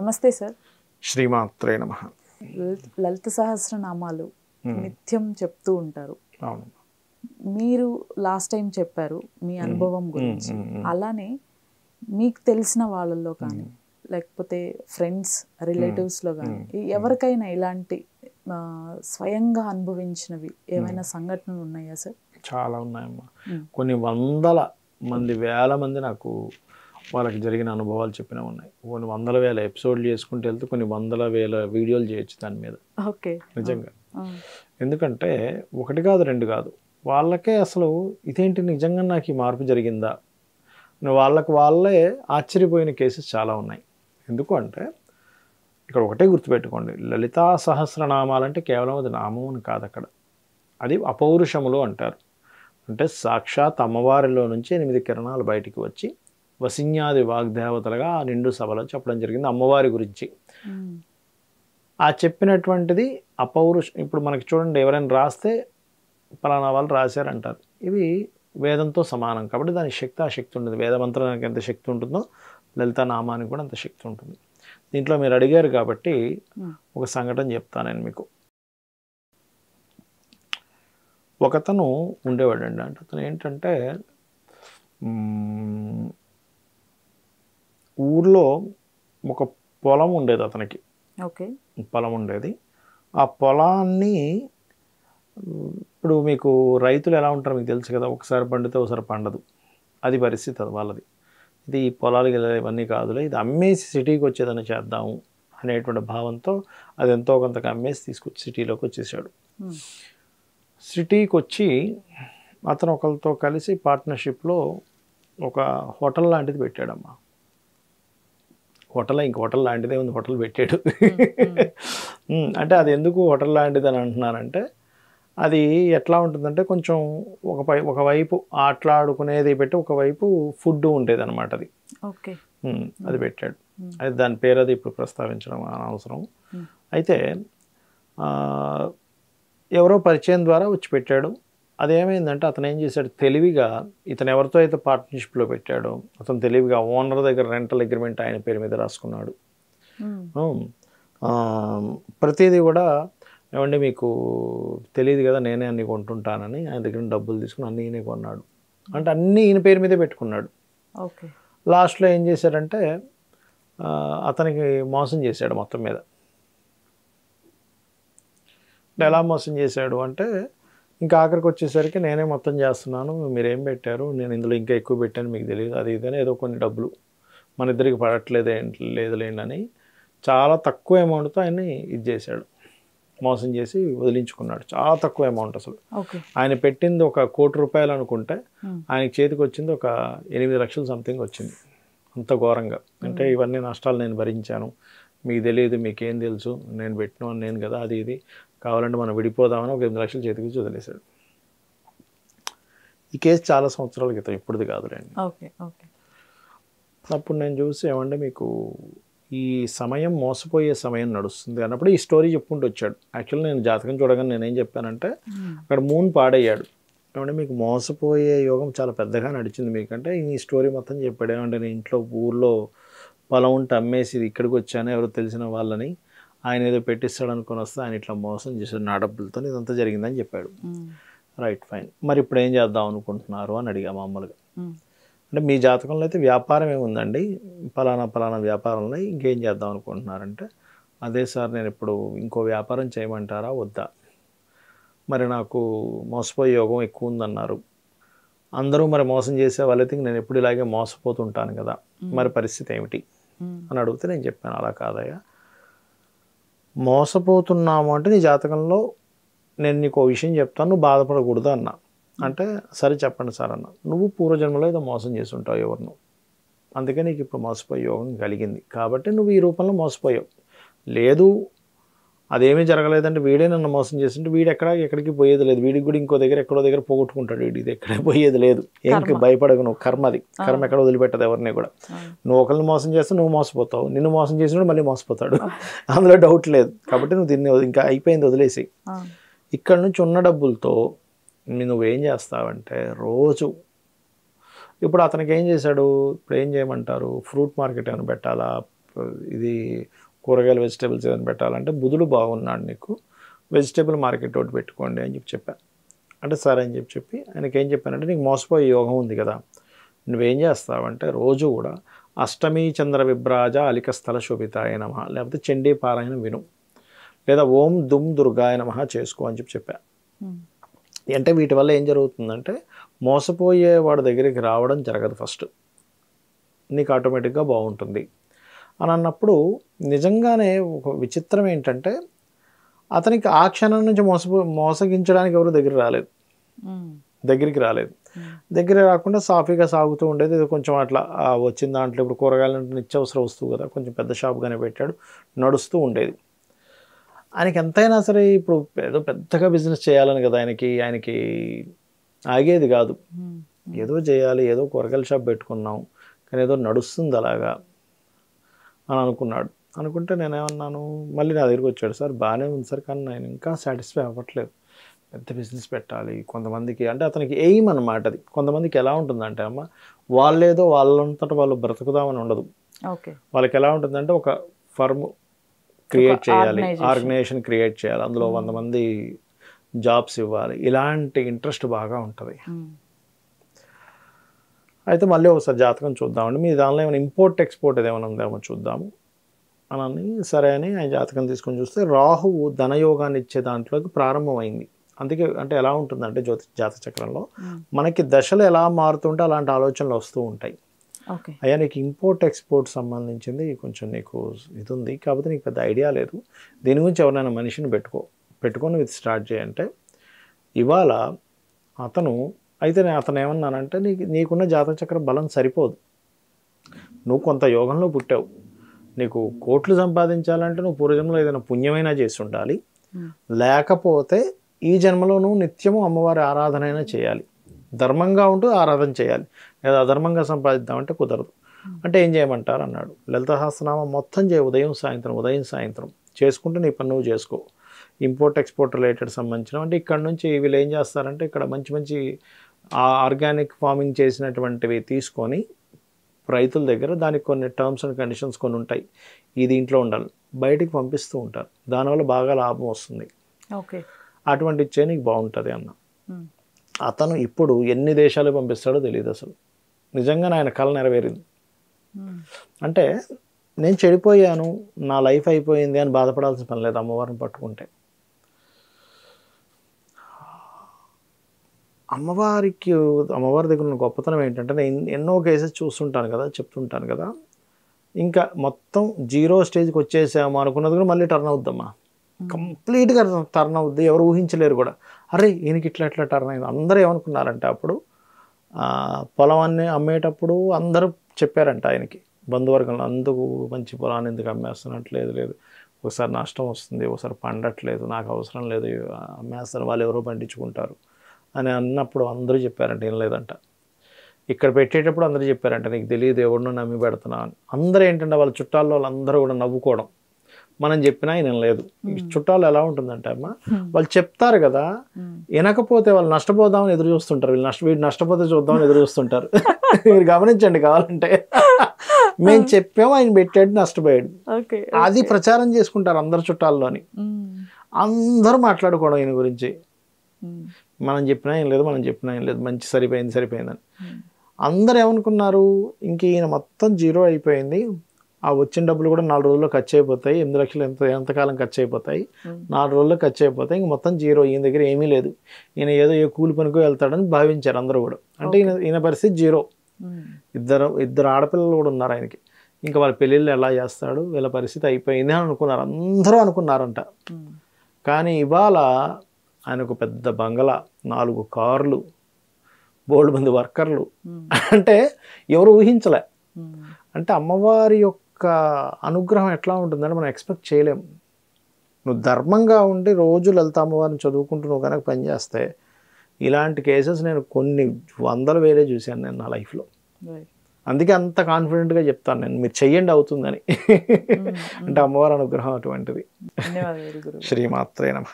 నమస్తే సార్. శ్రీమాత్రే నమః. లలిత సహస్రనామాలు నిత్యం చెప్తూ ఉంటారు. అవును. మీరు లాస్ట్ టైం చెప్పారు మీ అనుభవం గురించి. అలానే మీకు తెలిసిన వాళ్ళల్లో కానీ లేకపోతే ఫ్రెండ్స్ రిలేటివ్స్లో కానీ ఎవరికైనా ఇలాంటి స్వయంగా అనుభవించినవి ఏమైనా సంఘటనలు ఉన్నాయా సార్? చాలా ఉన్నాయమ్మా. కొన్ని వందల మంది, వేల మంది నాకు వాళ్ళకి జరిగిన అనుభవాలు చెప్పినా ఉన్నాయి. కొన్ని వందల వేల ఎపిసోడ్లు చేసుకుంటూ వెళ్తే కొన్ని వందల వేల వీడియోలు చేయొచ్చు దాని మీద. ఓకే, నిజంగా. ఎందుకంటే ఒకటి కాదు, రెండు కాదు, వాళ్ళకే అసలు ఇదేంటి నిజంగా నాకు ఈ మార్పు జరిగిందా, వాళ్ళకి వాళ్ళే ఆశ్చర్యపోయిన కేసెస్ చాలా ఉన్నాయి. ఎందుకు అంటే ఇక్కడ ఒకటే గుర్తుపెట్టుకోండి, లలితా సహస్రనామాలంటే కేవలం అది నామం అని కాదు, అక్కడ అది అపౌరుషములు అంటారు. అంటే సాక్షాత్ అమ్మవారిలో నుంచి 8 కిరణాలు బయటికి వచ్చి వసిన్యాది వాగ్దేవతలుగా ఆ నిండు సభలో చెప్పడం జరిగింది అమ్మవారి గురించి. ఆ చెప్పినటువంటిది అపౌరుషం. ఇప్పుడు మనకి చూడండి, ఎవరైనా రాస్తే పలానా వాళ్ళు రాశారంటారు, ఇవి వేదంతో సమానం కాబట్టి దానికి శక్తి ఆ శక్తి ఉంటుంది. వేదమంత్రానికి ఎంత శక్తి ఉంటుందో లలితా నామానికి కూడా అంత శక్తి ఉంటుంది. దీంట్లో మీరు అడిగారు కాబట్టి ఒక సంఘటన చెప్తాను నేను మీకు. ఒకతను ఉండేవాడండి. అంటే అతను ఏంటంటే ఊర్లో ఒక పొలం ఉండేది అతనికి. ఓకే, పొలం ఉండేది. ఆ పొలాన్ని ఇప్పుడు మీకు రైతులు ఎలా ఉంటారో మీకు తెలుసు కదా, ఒకసారి పండితే ఒకసారి పండదు, అది పరిస్థితి అది వాళ్ళది. ఇది పొలాలు ఇవన్నీ కాదులే, ఇది అమ్మేసి సిటీకి వచ్చేదని చేద్దాము అనేటువంటి భావంతో అది ఎంతో కొంతగా అమ్మేసి తీసుకొచ్చి సిటీలోకి వచ్చేసాడు. సిటీకి వచ్చి అతను ఒకరితో కలిసి పార్ట్నర్షిప్లో ఒక హోటల్ లాంటిది పెట్టాడమ్మా. ఇంక హోటల్ లాంటిదే ఉంది, హోటల్ పెట్టాడు. అంటే అది ఎందుకు హోటల్ లాంటిది అని అంటున్నానంటే, అది ఎట్లా ఉంటుందంటే కొంచెం ఒకవైపు ఆటలాడుకునేది పెట్టి ఒకవైపు ఫుడ్ ఉండేది అనమాట. అది అది పెట్టాడు. అది దాని పేరు అది ఇప్పుడు ప్రస్తావించడం అనవసరం. అయితే ఎవరో పరిచయం ద్వారా వచ్చి పెట్టాడు. అదేమైందంటే అతను ఏం చేశాడు, తెలివిగా ఇతను ఎవరితో అయితే పార్ట్నర్షిప్లో పెట్టాడో అతను తెలివిగా ఓనర్ దగ్గర రెంటల్ అగ్రిమెంట్ ఆయన పేరు మీద రాసుకున్నాడు. ప్రతిదీ కూడా ఏమంటే మీకు తెలియదు కదా, నేనే అన్ని కొంటుంటానని ఆయన దగ్గర డబ్బులు తీసుకుని అన్నీ ఈయనే కొన్నాడు. అంటే అన్నీ ఈయన పేరు మీదే పెట్టుకున్నాడు. ఓకే, లాస్ట్లో ఏం చేశాడంటే అతనికి మోసం చేశాడు మొత్తం మీద. ఎలా మోసం చేశాడు అంటే, ఇంకా ఆఖరికి వచ్చేసరికి నేనే మొత్తం చేస్తున్నాను, మీరేం పెట్టారు, నేను ఇందులో ఇంకా ఎక్కువ పెట్టాను మీకు తెలియదు, అది ఇదని ఏదో కొన్ని డబ్బులు మన ఇద్దరికి లేదులేండి అని చాలా తక్కువ అమౌంట్తో ఆయన్ని ఇది చేశాడు, మోసం చేసి వదిలించుకున్నాడు. చాలా తక్కువ అమౌంట్ అసలు. ఆయన పెట్టింది ఒక ₹1 కోటి అనుకుంటే ఆయనకి చేతికి వచ్చింది ఒక 8 లక్షలు సంథింగ్ వచ్చింది. అంత ఘోరంగా. అంటే ఇవన్నీ నష్టాలు నేను భరించాను, మీకు తెలియదు, మీకేం తెలుసు, నేను పెట్టిన నేను కదా, అది ఇది, కావాలంటే మనం విడిపోదామని ఒక 8 లక్షలు చేతికి వదిలేశాడు. ఈ కేసు చాలా సంవత్సరాల క్రితం, ఇప్పుడుది కాదులేండి. అప్పుడు నేను చూసి ఏమంటే మీకు ఈ సమయం మోసపోయే సమయం నడుస్తుంది అన్నప్పుడు ఈ స్టోరీ చెప్పుకుంటూ వచ్చాడు. యాక్చువల్లీ నేను జాతకం చూడగానే నేనేం చెప్పానంటే, అక్కడ మూన్ పాడయ్యాడు. ఏమంటే మీకు మోసపోయే యోగం చాలా పెద్దగా నడిచింది మీకంటే ఈ స్టోరీ మొత్తం చెప్పాడు. ఏమంటే నేను ఇంట్లో ఊర్లో పొలం ఉంటే అమ్మేసి ఇక్కడికి వచ్చాను, ఎవరో తెలిసిన వాళ్ళని, ఆయన ఏదో పెట్టిస్తాడు అనుకుని వస్తే ఆయన ఇట్లా మోసం చేశాడు నా డబ్బులతో, ఇదంతా జరిగిందని చెప్పాడు. Right, fine. మరి ఇప్పుడు ఏం చేద్దాం అనుకుంటున్నారు అని అడిగా మామూలుగా. అంటే మీ జాతకంలో అయితే వ్యాపారం ఏముందండి, పలానా వ్యాపారంలో ఇంకేం చేద్దాం అనుకుంటున్నారంటే, అదే సార్ నేను ఇప్పుడు ఇంకో వ్యాపారం చేయమంటారా వద్దా, మరి నాకు మోసపోయే యోగం ఎక్కువ ఉందన్నారు, అందరూ మరి మోసం చేసే వాళ్ళైతే నేను ఎప్పుడు ఇలాగే మోసపోతుంటాను కదా, మరి పరిస్థితి ఏమిటి అని అడిగితే నేను చెప్పాను, అలా కాదయ్యా, మోసపోతున్నాము అంటే నీ జాతకంలో నేను నీకు ఓ విషయం చెప్తాను, నువ్వు బాధపడకూడదు అన్నా. అంటే సరే చెప్పండి సార్ అన్న. నువ్వు పూర్వజన్మలో ఏదో మోసం చేసి ఉంటావు ఎవరిను, అందుకే నీకు ఇప్పుడు మోసపోయే యోగం కలిగింది కాబట్టి నువ్వు ఈ రూపంలో మోసపోయావు. లేదు అదేమీ జరగలేదంటే వీడే నన్ను మోసం చేస్తుంటే వీడు ఎక్కడికి పోయేది లేదు, వీడికి కూడా ఇంకో దగ్గర ఎక్కడో దగ్గర పోగొట్టుకుంటాడు, వీడి ఇది ఎక్కడ పోయేది లేదు, ఏంటి భయపడకు, నువ్వు కర్మది, కర్మ ఎక్కడ వదిలిపెట్టదు ఎవరిని కూడా. నువ్వు ఒకరిని మోసం చేస్తే నువ్వు మోసపోతావు, నిన్ను మోసం చేసినప్పుడు మళ్ళీ మోసపోతాడు, అందులో డౌట్ లేదు. కాబట్టి నువ్వు దీన్ని ఇంకా అయిపోయింది వదిలేసి, ఇక్కడ నుంచి ఉన్న డబ్బులతో నువ్వేం చేస్తావంటే రోజు, ఇప్పుడు అతనికి ఏం చేశాడు, ఇప్పుడు ఏం చేయమంటారు, ఫ్రూట్ మార్కెట్ ఏమైనా పెట్టాలా, ఇది కూరగాయలు వెజిటేబుల్స్ ఏదైనా పెట్టాలంటే బుధుడు బాగున్నాడు నీకు, వెజిటేబుల్ మార్కెట్ ఒకటి పెట్టుకోండి అని చెప్పాను. అంటే సరే అని చెప్పి ఆయనకి ఏం చెప్పానంటే, నీకు మోసపోయే యోగం ఉంది కదా, నువ్వేం చేస్తావంటే రోజు కూడా అష్టమి చంద్ర విభ్రాజ అలిక స్థల శోభితాయ నమ, లేకపోతే చండీ పారాయణం విను, లేదా ఓం దుమ్ దుర్గాయ నమ చేసుకో అని చెప్పా. అంటే వీటి వల్ల ఏం జరుగుతుందంటే మోసపోయే వాడి దగ్గరికి రావడం జరగదు, ఫస్ట్ నీకు ఆటోమేటిక్గా బాగుంటుంది అని అన్నప్పుడు. నిజంగానే ఒక విచిత్రం ఏంటంటే అతనికి ఆ క్షణం నుంచి మోసగించడానికి ఎవరు దగ్గరికి రాలేదు. దగ్గర రాకుండా సాఫీగా సాగుతూ ఉండేది. ఇది కొంచెం అట్లా వచ్చిన దాంట్లో ఇప్పుడు కూరగాయలు నిత్యావసర వస్తువు కదా, కొంచెం పెద్ద షాప్గానే పెట్టాడు, నడుస్తూ ఉండేది. ఆయనకి ఎంతైనా సరే ఇప్పుడు ఏదో పెద్దగా బిజినెస్ చేయాలని కదా ఆయనకి ఆగేది కాదు. ఏదో చేయాలి, ఏదో కూరగాయల షాప్ పెట్టుకున్నాం కానీ ఏదో నడుస్తుంది అలాగా అని అనుకుంటే నేనేమన్నాను, మళ్ళీ నా దగ్గరికి వచ్చాడు, సార్ బాగానే ఉంది సార్ కానీ నేను ఇంకా సాటిస్ఫై అవ్వట్లేదు, పెద్ద బిజినెస్ పెట్టాలి. కొంతమందికి అంటే అతనికి ఎయిమ్ అన్నమాట అది. కొంతమందికి ఎలా ఉంటుందంటే అమ్మ, వాళ్ళేదో వాళ్ళంతటా వాళ్ళు బ్రతుకుదామని ఉండదు. వాళ్ళకి ఎలా ఉంటుందంటే ఒక ఫర్మ్ క్రియేట్ చేయాలి, ఆర్గనైజేషన్ క్రియేట్ చేయాలి, అందులో 100 మంది జాబ్స్ ఇవ్వాలి, ఇలాంటి ఇంట్రెస్ట్ బాగా ఉంటుంది. అయితే మళ్ళీ ఒకసారి జాతకం చూద్దామండి, మీ దానిలో ఏమైనా ఇంపోర్ట్ ఎక్స్పోర్ట్ ఏమైనా ఉందేమో చూద్దాము అని సరే అని ఆయన జాతకం తీసుకొని చూస్తే రాహువు ధనయోగాన్ని ఇచ్చే దాంట్లోకి ప్రారంభమైంది. అందుకే అంటే ఎలా ఉంటుందంటే జాతక చక్రంలో మనకి దశలు ఎలా మారుతుంటే అలాంటి ఆలోచనలు వస్తూ ఉంటాయి. అయ్యా నీకు ఇంపోర్ట్ ఎక్స్పోర్ట్ సంబంధించింది కొంచెం నీకు ఇది ఉంది కాబట్టి నీకు పెద్ద ఐడియా లేదు, దీని గురించి ఎవరైనా మనిషిని పెట్టుకొని ఇది స్టార్ట్ చేయంటే ఇవాళ అతను ఏమన్నానంటే నీకున్న జాతక చక్ర బలం సరిపోదు, నువ్వు కొంత యోగంలో పుట్టావు, నీకు కోట్లు సంపాదించాలంటే నువ్వు పూర్వజన్మలో ఏదైనా పుణ్యమైనా చేసి ఉండాలి, లేకపోతే ఈ జన్మలో నువ్వు నిత్యము అమ్మవారి ఆరాధన అయినా చేయాలి, ధర్మంగా ఉంటూ ఆరాధన చేయాలి, లేదా అధర్మంగా సంపాదిద్దామంటే కుదరదు. అంటే ఏం చేయమంటారు అన్నాడు. లలిత సహస్రనామం మొత్తం చేయి, ఉదయం సాయంత్రం చేసుకుంటూ నీ పని నువ్వు చేసుకో. ఇంపోర్ట్ ఎక్స్పోర్ట్ రిలేటెడ్ సంబంధించిన అంటే ఇక్కడ నుంచి వీళ్ళు ఏం చేస్తారంటే ఇక్కడ మంచి ఆర్గానిక్ ఫార్మింగ్ చేసినటువంటివి తీసుకొని రైతుల దగ్గర దానికి కొన్ని టర్మ్స్ అండ్ కండిషన్స్ కొన్ని ఉంటాయి, ఈ దీంట్లో ఉండాలి, బయటికి పంపిస్తూ ఉంటారు, దానివల్ల బాగా లాభం వస్తుంది, అటువంటి ఇచ్చే నీకు బాగుంటుంది అన్న. అతను ఇప్పుడు ఎన్ని దేశాలు పంపిస్తాడో తెలియదు అసలు. నిజంగా ఆయన కళ నెరవేరింది. అంటే నేను చెడిపోయాను, నా లైఫ్ అయిపోయింది అని బాధపడాల్సిన పని లేదు అమ్మవారిని పట్టుకుంటే. అమ్మవారి దగ్గర ఉన్న గొప్పతనం ఏంటంటే నేను ఎన్నో కేసెస్ చెప్తుంటాను కదా, ఇంకా మొత్తం 0 స్టేజ్కి వచ్చేసాము అనుకున్నది కూడా మళ్ళీ టర్న్ అవుద్దమ్మా, కంప్లీట్గా టర్న్ అవుద్ది. ఎవరు ఊహించలేరు కూడా, అరే ఈయనకి ఇట్లా టర్న్ అయింది. అందరూ ఏమనుకున్నారంటే అప్పుడు పొలాన్ని అమ్మేటప్పుడు అందరూ చెప్పారంట ఆయనకి, బంధువర్గంలో అందుకు మంచి పొలాన్ని ఎందుకు అమ్మేస్తున్నట్టు, లేదు ఒకసారి నష్టం వస్తుంది, ఒకసారి పండట్లేదు, నాకు అవసరం లేదు అమ్మేస్తారు, వాళ్ళు ఎవరో పండించుకుంటారు అని అన్నప్పుడు అందరూ చెప్పారంట, ఏం లేదంట. ఇక్కడ పెట్టేటప్పుడు అందరూ చెప్పారంట నీకు తెలియదు ఎవరినో నమ్మి పెడుతున్నా అని. అందరూ ఏంటంటే వాళ్ళ చుట్టాల్లో వాళ్ళందరూ కూడా నవ్వుకోవడం, మనం చెప్పినా ఆయన లేదు. చుట్టాలు ఎలా ఉంటుందంటే అమ్మ, వాళ్ళు చెప్తారు కదా, వినకపోతే వాళ్ళు నష్టపోదామని ఎదురు చూస్తుంటారు, వీడు నష్టపోతే చూద్దామని ఎదురు చూస్తుంటారు. మీరు గమనించండి కావాలంటే, మేము చెప్పాము ఆయన పెట్టాడు నష్టపోయాడు, అది ప్రచారం చేసుకుంటారు అందరు చుట్టాల్లోని. అందరూ మాట్లాడుకోవడం ఈయన గురించి, మనం చెప్పినా ఏం లేదు, మంచి సరిపోయిందని. అందరు ఏమనుకున్నారు, ఇంక ఈయన మొత్తం 0 అయిపోయింది, ఆ వచ్చిన డబ్బులు కూడా 4 రోజుల్లో ఖర్చు అయిపోతాయి, 8 లక్షలు ఎంతకాలం ఖర్చు అయిపోతాయి, 4 రోజుల్లో ఖర్చు అయిపోతాయి, ఇంక మొత్తం 0, ఈయన దగ్గర ఏమీ లేదు, ఈయన ఏదో ఏ కూలి పనికో వెళ్తాడని భావించారు అందరూ కూడా. అంటే ఈయన పరిస్థితి 0. ఇద్దరు ఆడపిల్లలు కూడా ఉన్నారు ఆయనకి, ఇంకా వాళ్ళ పెళ్ళిళ్ళు ఎలా చేస్తాడు, వీళ్ళ పరిస్థితి అయిపోయింది అని అనుకున్నారు, అందరూ అనుకున్నారంట. కానీ ఇవాళ ఆయనకు పెద్ద బంగళా, 4 కార్లు, బోల్డ్ మంది వర్కర్లు, అంటే ఎవరు ఊహించలే. అంటే అమ్మవారి యొక్క అనుగ్రహం ఎట్లా ఉంటుందంటే మనం ఎక్స్పెక్ట్ చేయలేము. నువ్వు ధర్మంగా ఉండి రోజు లలిత అమ్మవారిని చదువుకుంటూ నువ్వు కనుక పనిచేస్తే ఇలాంటి కేసెస్ నేను కొన్ని 100,000 చూశాను నేను నా లైఫ్లో. అందుకే అంత కాన్ఫిడెంట్గా చెప్తాను నేను, మీరు చెయ్యండి అవుతుందని. అంటే అమ్మవారి అనుగ్రహం అటువంటిది. శ్రీమాత్రే నమః.